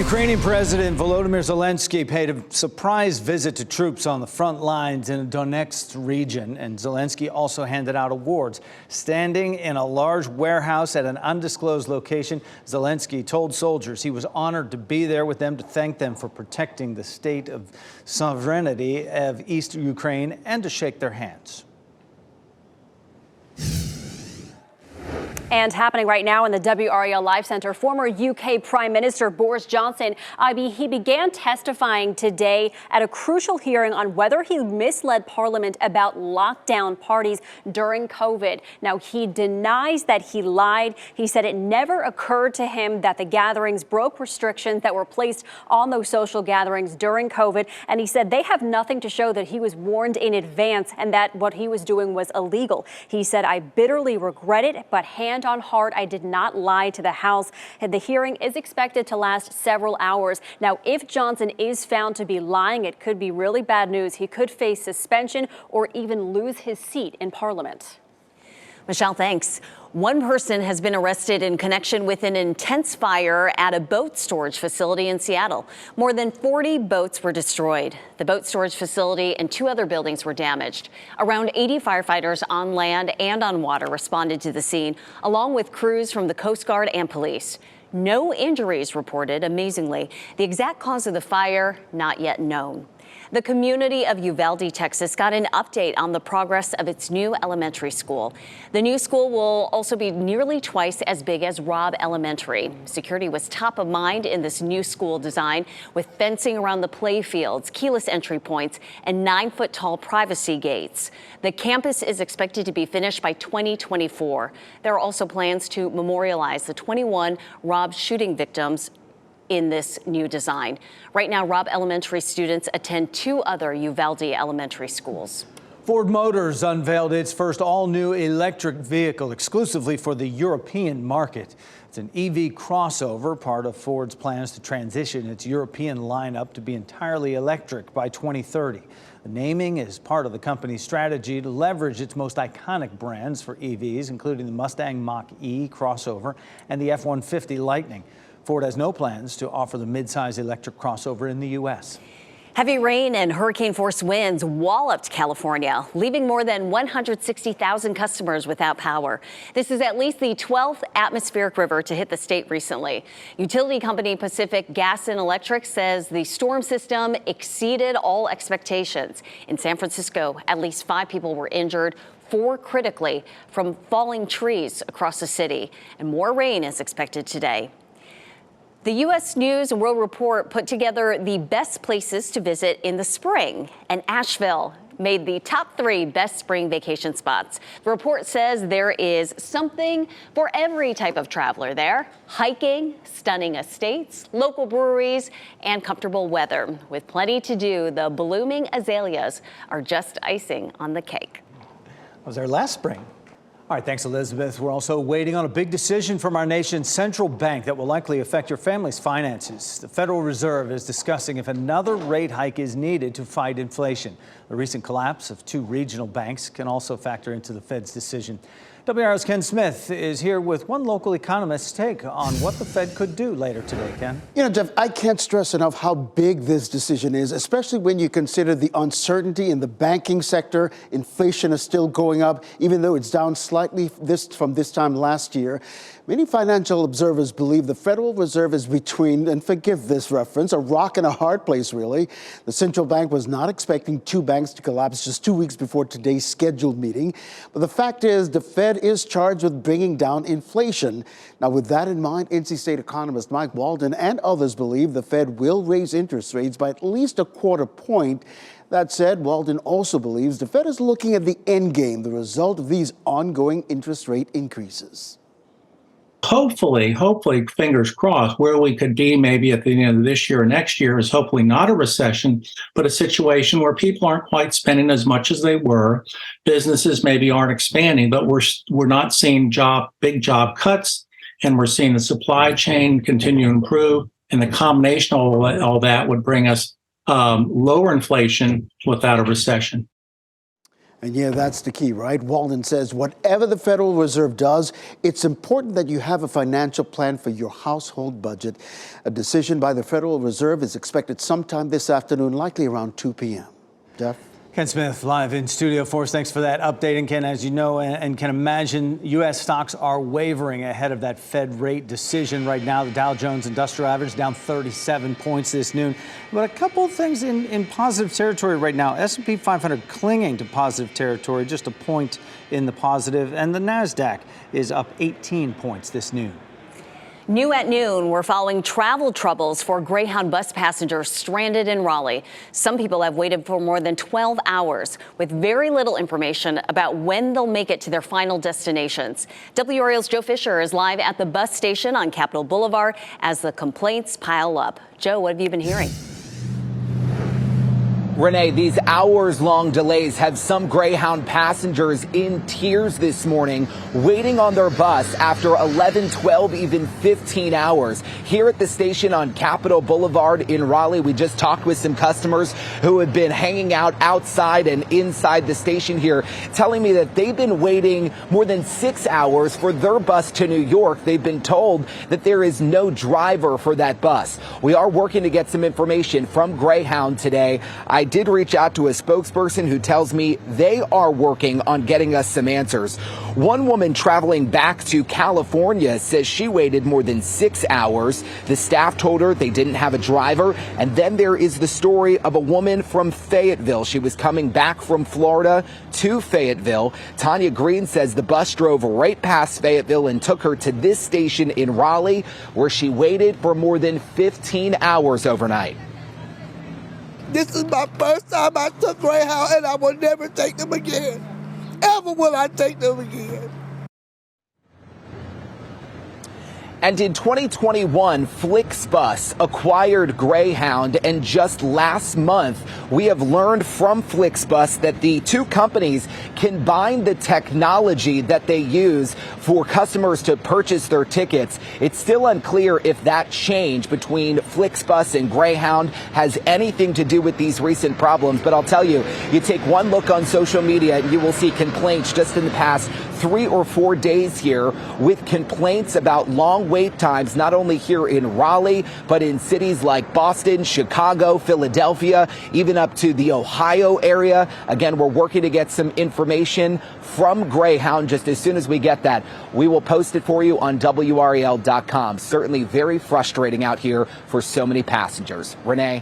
Ukrainian President Volodymyr Zelensky paid a surprise visit to troops on the front lines in the Donetsk region, and Zelensky also handed out awards. Standing in a large warehouse at an undisclosed location, Zelensky told soldiers he was honored to be there with them to thank them for protecting the state of sovereignty of East Ukraine and to shake their hands. And happening right now in the WRAL Live Center, former UK Prime Minister Boris Johnson, he began testifying today at a crucial hearing on whether he misled Parliament about lockdown parties during COVID. Now, he denies that he lied. He said it never occurred to him that the gatherings broke restrictions that were placed on those social gatherings during COVID. And he said they have nothing to show that he was warned in advance and that what he was doing was illegal. He said, "I bitterly regret it, but hand on heart, I did not lie to the House." And the hearing is expected to last several hours. Now, if Johnson is found to be lying, it could be really bad news. He could face suspension or even lose his seat in Parliament. Michelle, thanks. One person has been arrested in connection with an intense fire at a boat storage facility in Seattle. More than 40 boats were destroyed. The boat storage facility and 2 other buildings were damaged. Around 80 firefighters on land and on water responded to the scene, along with crews from the Coast Guard and police. No injuries reported, amazingly. The exact cause of the fire, not yet known. The community of Uvalde, Texas, got an update on the progress of its new elementary school. The new school will also be nearly twice as big as Robb Elementary. Security was top of mind in this new school design, with fencing around the play fields, keyless entry points, and 9-foot-tall privacy gates. The campus is expected to be finished by 2024. There are also plans to memorialize the 21 Robb shooting victims in this new design. Right now, Robb Elementary students attend 2 other Uvalde elementary schools. Ford Motors unveiled its first all-new electric vehicle exclusively for the European market. It's an EV crossover, part of Ford's plans to transition its European lineup to be entirely electric by 2030. The naming is part of the company's strategy to leverage its most iconic brands for EVs, including the Mustang Mach-E crossover and the F-150 Lightning. Ford has no plans to offer the midsize electric crossover in the U.S. Heavy rain and hurricane-force winds walloped California, leaving more than 160,000 customers without power. This is at least the 12th atmospheric river to hit the state recently. Utility company Pacific Gas and Electric says the storm system exceeded all expectations. In San Francisco, at least 5 people were injured, 4 critically, from falling trees across the city. And more rain is expected today. The U.S. News and World Report put together the best places to visit in the spring, and Asheville made the top 3 best spring vacation spots. The report says there is something for every type of traveler there: hiking, stunning estates, local breweries, and comfortable weather. With plenty to do, the blooming azaleas are just icing on the cake. I was there last spring. All right, thanks, Elizabeth. We're also waiting on a big decision from our nation's central bank that will likely affect your family's finances. The Federal Reserve is discussing if another rate hike is needed to fight inflation. The recent collapse of 2 regional banks can also factor into the Fed's decision. WRAL's Ken Smith is here with one local economist's take on what the Fed could do later today. Ken? You know, Jeff, I can't stress enough how big this decision is, especially when you consider the uncertainty in the banking sector. Inflation is still going up, even though it's down slightly from this time last year. Many financial observers believe the Federal Reserve is between, and forgive this reference, a rock and a hard place, really. The central bank was not expecting 2 banks to collapse just 2 weeks before today's scheduled meeting. But the fact is, the Fed is charged with bringing down inflation. Now, with that in mind, NC State economist Mike Walden and others believe the Fed will raise interest rates by at least a quarter point. That said, Walden also believes the Fed is looking at the end game, the result of these ongoing interest rate increases. Hopefully, fingers crossed, where we could be maybe at the end of this year or next year is hopefully not a recession, but a situation where people aren't quite spending as much as they were. Businesses maybe aren't expanding, but we're not seeing big job cuts, and we're seeing the supply chain continue to improve. And the combination of all that would bring us lower inflation without a recession. And yeah, that's the key, right? Walden says whatever the Federal Reserve does, it's important that you have a financial plan for your household budget. A decision by the Federal Reserve is expected sometime this afternoon, likely around 2 p.m. Jeff? Ken Smith live in studio for us. Thanks for that update. And Ken, as you know and can imagine, U.S. stocks are wavering ahead of that Fed rate decision right now. The Dow Jones Industrial Average down 37 points this noon. But a couple of things in positive territory right now. S&P 500 clinging to positive territory, just a point in the positive. And the NASDAQ is up 18 points this noon. New at noon, we're following travel troubles for Greyhound bus passengers stranded in Raleigh. Some people have waited for more than 12 hours with very little information about when they'll make it to their final destinations. WRAL's Joe Fisher is live at the bus station on Capitol Boulevard as the complaints pile up. Joe, what have you been hearing? Renee, these hours-long delays have some Greyhound passengers in tears this morning, waiting on their bus after 11, 12, even 15 hours. Here at the station on Capitol Boulevard in Raleigh, we just talked with some customers who have been hanging out outside and inside the station here, telling me that they've been waiting more than 6 hours for their bus to New York. They've been told that there is no driver for that bus. We are working to get some information from Greyhound today. I did reach out to a spokesperson who tells me they are working on getting us some answers. One woman traveling back to California says she waited more than 6 hours. The staff told her they didn't have a driver. And then there is the story of a woman from Fayetteville. She was coming back from Florida to Fayetteville. Tanya Green says the bus drove right past Fayetteville and took her to this station in Raleigh, where she waited for more than 15 hours overnight. This is my first time I took Greyhound, and I will never take them again. Ever will I take them again. And in 2021, Flixbus acquired Greyhound, and just last month, we have learned from Flixbus that the two companies combine the technology that they use for customers to purchase their tickets. It's still unclear if that change between Flixbus and Greyhound has anything to do with these recent problems. But I'll tell you, you take one look on social media and you will see complaints just in the past 3 or 4 days here with complaints about long wait times, not only here in Raleigh, but in cities like Boston, Chicago, Philadelphia, even up to the Ohio area. Again, we're working to get some information from Greyhound. Just as soon as we get that, we will post it for you on WRAL.com. Certainly very frustrating out here for so many passengers. Renee?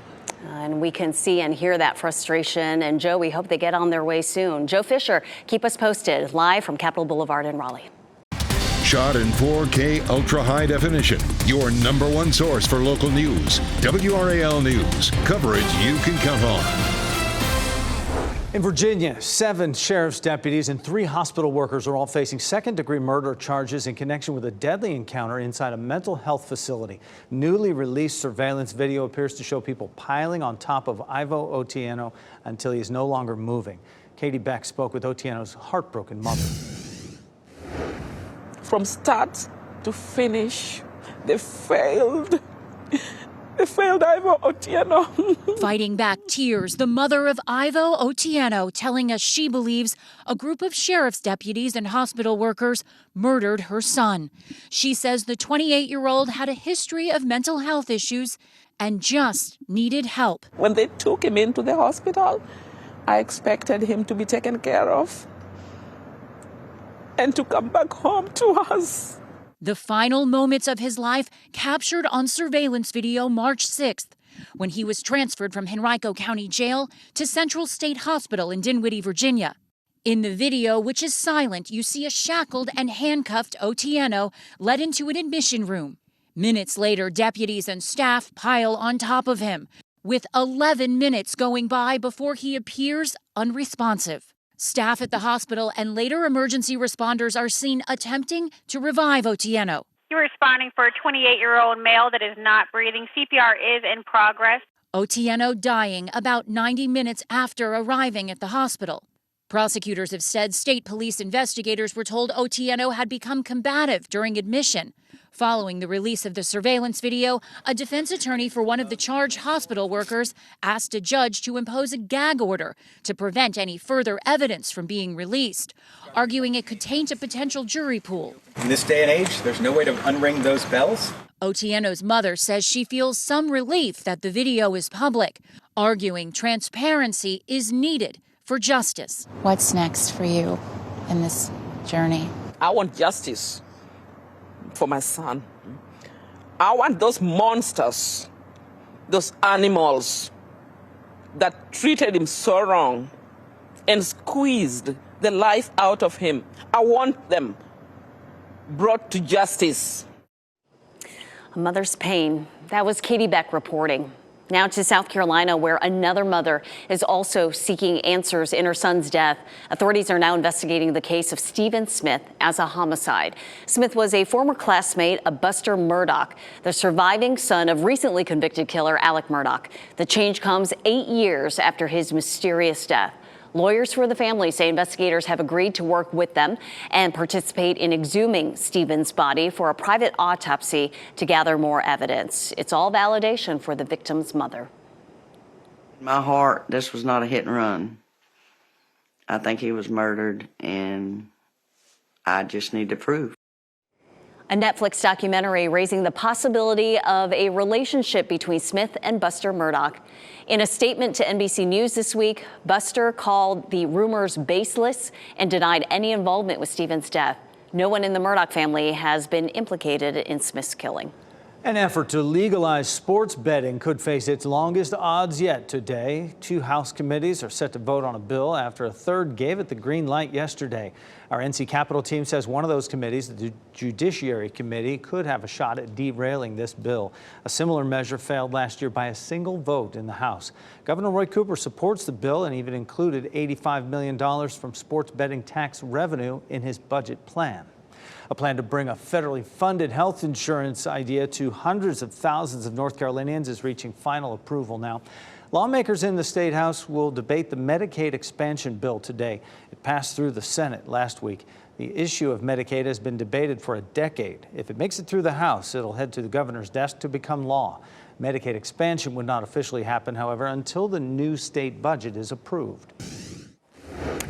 And we can see and hear that frustration. And Joe, we hope they get on their way soon. Joe Fisher, keep us posted live from Capitol Boulevard in Raleigh. Shot in 4K ultra high definition. Your #1 source for local news. WRAL News. Coverage you can count on. In Virginia, 7 sheriff's deputies and 3 hospital workers are all facing second-degree murder charges in connection with a deadly encounter inside a mental health facility. Newly released surveillance video appears to show people piling on top of Irvo Otieno until he is no longer moving. Katie Beck spoke with Otieno's heartbroken mother. From start to finish, they failed Irvo Otieno. Fighting back tears, the mother of Irvo Otieno telling us she believes a group of sheriff's deputies and hospital workers murdered her son. She says the 28-year-old had a history of mental health issues and just needed help. When they took him into the hospital, I expected him to be taken care of and to come back home to us. The final moments of his life captured on surveillance video March 6th, when he was transferred from Henrico County Jail to Central State Hospital in Dinwiddie, Virginia. In the video, which is silent, you see a shackled and handcuffed Otieno led into an admission room. Minutes later, deputies and staff pile on top of him, with 11 minutes going by before he appears unresponsive. Staff at the hospital and later emergency responders are seen attempting to revive Otieno. You're responding for a 28-year-old male that is not breathing. CPR is in progress. Otieno dying about 90 minutes after arriving at the hospital. Prosecutors have said state police investigators were told Otieno had become combative during admission. Following the release of the surveillance video, a defense attorney for one of the charged hospital workers asked a judge to impose a gag order to prevent any further evidence from being released, arguing it could taint a potential jury pool. In this day and age, there's no way to unring those bells. Otieno's mother says she feels some relief that the video is public, arguing transparency is needed for justice. What's next for you in this journey? I want justice for my son. I want those monsters, those animals that treated him so wrong and squeezed the life out of him. I want them brought to justice. A mother's pain. That was Katie Beck reporting. Now to South Carolina, where another mother is also seeking answers in her son's death. Authorities are now investigating the case of Stephen Smith as a homicide. Smith was a former classmate of Buster Murdaugh, the surviving son of recently convicted killer Alec Murdaugh. The change comes 8 years after his mysterious death. Lawyers for the family say investigators have agreed to work with them and participate in exhuming Stephen's body for a private autopsy to gather more evidence. It's all validation for the victim's mother. My heart, this was not a hit and run. I think he was murdered, and I just need to prove. A Netflix documentary raising the possibility of a relationship between Smith and Buster Murdaugh. In a statement to NBC News this week, Buster called the rumors baseless and denied any involvement with Stephen's death. No one in the Murdaugh family has been implicated in Smith's killing. An effort to legalize sports betting could face its longest odds yet today. 2 House committees are set to vote on a bill after a third gave it the green light yesterday. Our NC Capitol team says one of those committees, the Judiciary Committee, could have a shot at derailing this bill. A similar measure failed last year by a single vote in the House. Governor Roy Cooper supports the bill and even included $85 million from sports betting tax revenue in his budget plan. A plan to bring a federally funded health insurance idea to hundreds of thousands of North Carolinians is reaching final approval now. Lawmakers in the State House will debate the Medicaid expansion bill today. It passed through the Senate last week. The issue of Medicaid has been debated for a decade. If it makes it through the House, it'll head to the governor's desk to become law. Medicaid expansion would not officially happen, however, until the new state budget is approved.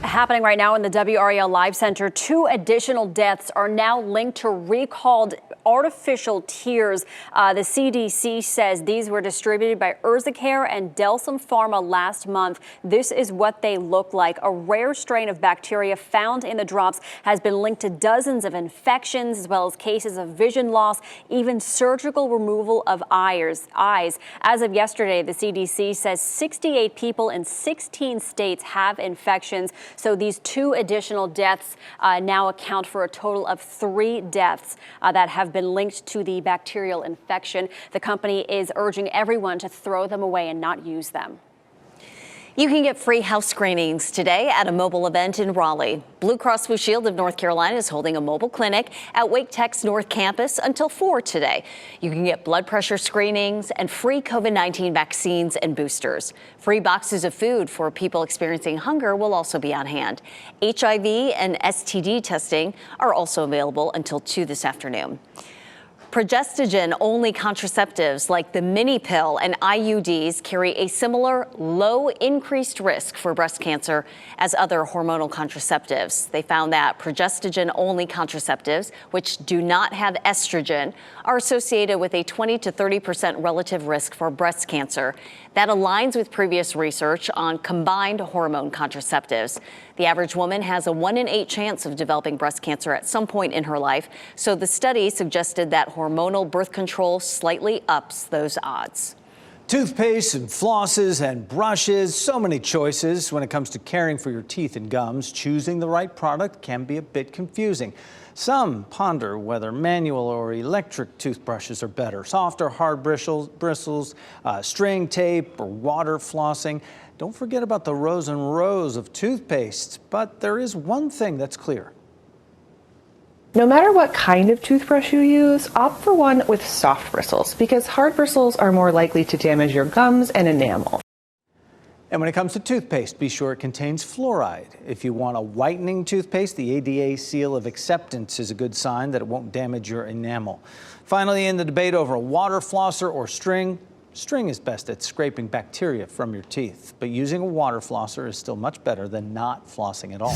Happening right now in the WRAL Live Center, 2 additional deaths are now linked to recalled artificial tears. The CDC says these were distributed by Urzicare and Delsum Pharma last month. This is what they look like. A rare strain of bacteria found in the drops has been linked to dozens of infections, as well as cases of vision loss, even surgical removal of eyes. As of yesterday, the CDC says 68 people in 16 states have infections. So these 2 additional deaths now account for a total of 3 deaths that have been linked to the bacterial infection. The company is urging everyone to throw them away and not use them. You can get free house screenings today at a mobile event in Raleigh. Blue Cross Blue Shield of North Carolina is holding a mobile clinic at Wake Tech's North Campus until 4 today. You can get blood pressure screenings and free COVID-19 vaccines and boosters. Free boxes of food for people experiencing hunger will also be on hand. HIV and STD testing are also available until 2 this afternoon. Progestogen-only contraceptives like the mini pill and IUDs carry a similar low increased risk for breast cancer as other hormonal contraceptives. They found that progestogen-only contraceptives, which do not have estrogen, are associated with a 20 to 30% relative risk for breast cancer. That aligns with previous research on combined hormone contraceptives. The average woman has a 1 in 8 chance of developing breast cancer at some point in her life, so the study suggested that hormonal birth control slightly ups those odds. Toothpaste and flosses and brushes, so many choices when it comes to caring for your teeth and gums. Choosing the right product can be a bit confusing. Some ponder whether manual or electric toothbrushes are better. Soft or hard bristles, string, tape, or water flossing. Don't forget about the rows and rows of toothpaste. But there is one thing that's clear. No matter what kind of toothbrush you use, opt for one with soft bristles because hard bristles are more likely to damage your gums and enamel. And when it comes to toothpaste, be sure it contains fluoride. If you want a whitening toothpaste, the ADA seal of acceptance is a good sign that it won't damage your enamel. Finally, in the debate over a water flosser or string, string is best at scraping bacteria from your teeth. But using a water flosser is still much better than not flossing at all.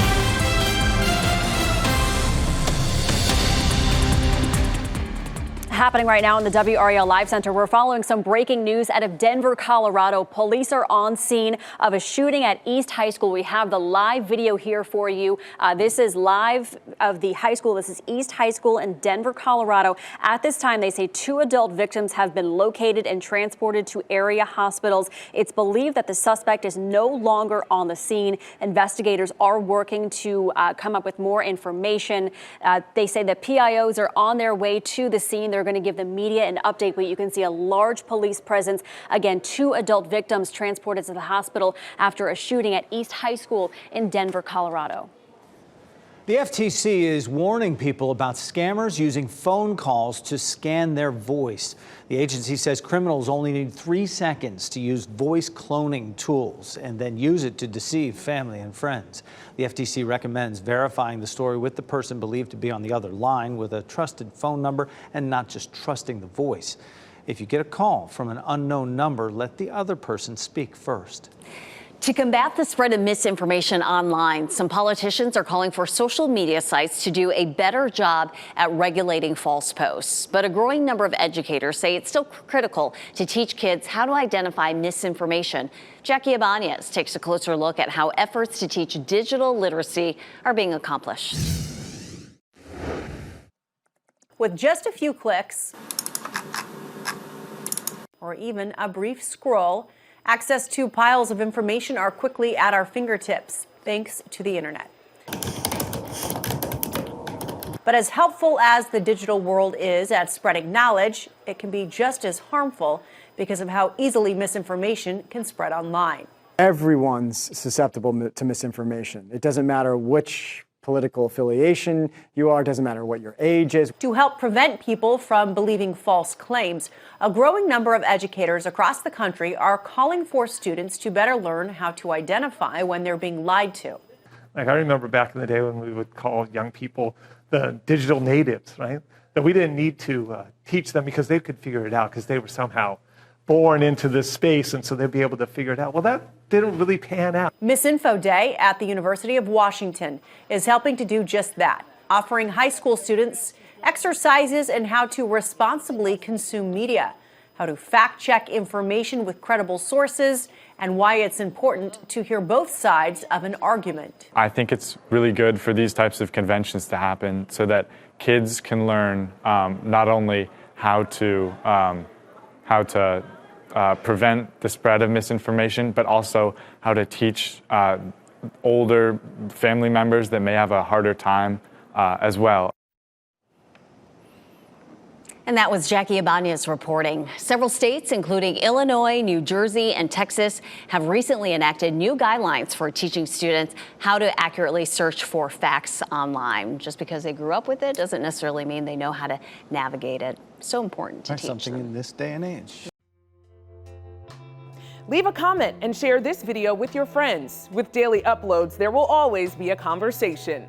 Happening right now in the WRAL Live Center, we're following some breaking news out of Denver, Colorado. Police are on scene of a shooting at East High School. We have the live video here for you. This is live of the high school. This is East High School in Denver, Colorado. At this time, they say 2 adult victims have been located and transported to area hospitals. It's believed that the suspect is no longer on the scene. Investigators are working to come up with more information. They say the PIOs are on their way to the scene. They're going to give the media an update, but you can see a large police presence. Again, 2 adult victims transported to the hospital after a shooting at East High School in Denver, Colorado. The FTC is warning people about scammers using phone calls to scan their voice. The agency says criminals only need 3 seconds to use voice cloning tools and then use it to deceive family and friends. The FTC recommends verifying the story with the person believed to be on the other line with a trusted phone number and not just trusting the voice. If you get a call from an unknown number, let the other person speak first. To combat the spread of misinformation online, some politicians are calling for social media sites to do a better job at regulating false posts. But a growing number of educators say it's still critical to teach kids how to identify misinformation. Jackie Ibanez takes a closer look at how efforts to teach digital literacy are being accomplished. With just a few clicks, or even a brief scroll, access to piles of information are quickly at our fingertips, thanks to the internet. But as helpful as the digital world is at spreading knowledge, it can be just as harmful because of how easily misinformation can spread online. Everyone's susceptible to misinformation. It doesn't matter which political affiliation you are, it doesn't matter what your age is. To help prevent people from believing false claims, a growing number of educators across the country are calling for students to better learn how to identify when they're being lied to. Like I remember back in the day when we would call young people the digital natives, right? That we didn't need to teach them because they could figure it out because they were somehow born into this space, and so they'd be able to figure it out. Well, that didn't really pan out. Misinfo Day at the University of Washington is helping to do just that, offering high school students exercises in how to responsibly consume media, how to fact-check information with credible sources, and why it's important to hear both sides of an argument. I think it's really good for these types of conventions to happen so that kids can learn not only how to prevent the spread of misinformation, but also how to teach older family members that may have a harder time as well. And that was Jackie Ibanez reporting. Several states, including Illinois, New Jersey, and Texas, have recently enacted new guidelines for teaching students how to accurately search for facts online. Just because they grew up with it doesn't necessarily mean they know how to navigate it. So important to teach something them. in this day and age. Leave a comment and share this video with your friends. With daily uploads, there will always be a conversation.